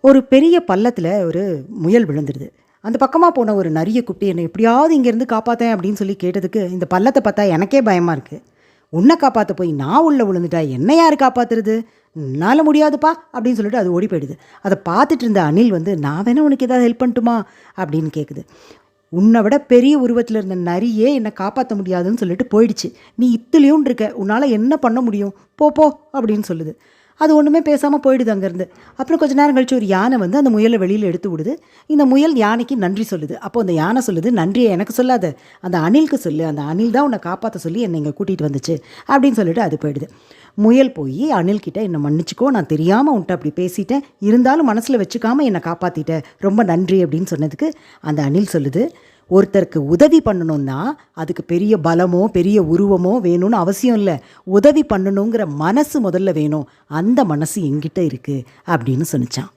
ஒரு பெரிய பள்ளத்தில் ஒரு முயல் விழுந்துடுது. அந்த பக்கமாக போன ஒரு நரியை கூப்பிட்டு என்னை எப்படியாவது இங்கேருந்து காப்பாற்றேன் அப்படின்னு சொல்லி கேட்டதுக்கு, இந்த பள்ளத்தை பார்த்தா எனக்கே பயமாக இருக்குது, உன்னை காப்பாற்ற போய் நான் உள்ளே விழுந்துட்டா என்ன யார் காப்பாற்றுறது, என்னால் முடியாதுப்பா அப்படின்னு சொல்லிட்டு அது ஓடி போயிடுது. அதை பார்த்துட்டு இருந்த அணில் வந்து, நான் வேணா உனக்கு ஏதாவது ஹெல்ப் பண்ணட்டுமா அப்படின்னு கேட்குது. உன்னை விட பெரிய உருவத்தில் இருந்த நரியே என்னை காப்பாற்ற முடியாதுன்னு சொல்லிட்டு போயிடுச்சு, நீ இத்துலேயும் இருக்க, உன்னால் என்ன பண்ண முடியும், போ போ அப்படின்னு சொல்லுது. அது ஒன்றுமே பேசாமல் போயிடுது அங்கேருந்து. அப்புறம் கொஞ்சம் நேரம் கழிச்சு ஒரு யானை வந்து அந்த முயலை வெளியில் எடுத்து விடுது. இந்த முயல் யானைக்கு நன்றி சொல்லுது. அப்போது அந்த யானை சொல்லுது, நன்றியை எனக்கு சொல்லாத, அந்த அணிலுக்கு சொல்லு, அந்த அணில் தான் உன்னை காப்பாற்ற சொல்லி என்னை இங்கே கூட்டிகிட்டு வந்துச்சு அப்படின்னு சொல்லிட்டு அது போயிடுது. முயல் போய் அணில்கிட்ட, என்னை மன்னிச்சிக்கோ, நான் தெரியாமல் உன்ட்ட அப்படி பேசிட்டேன், இருந்தாலும் மனசில் வச்சுக்காமல் என்னை காப்பாற்றிட்டேன், ரொம்ப நன்றி அப்படின்னு சொன்னதுக்கு அந்த அணில் சொல்லுது, ஒருத்தருக்கு உதவி பண்ணணும்னா அதுக்கு பெரிய பலமோ பெரிய உருவமோ வேணும்னு அவசியம் இல்லை, உதவி பண்ணணுங்கிற மனசு முதல்ல வேணும், அந்த மனசு எங்கிட்ட இருக்குது அப்படின்னு சொன்னிச்சான்.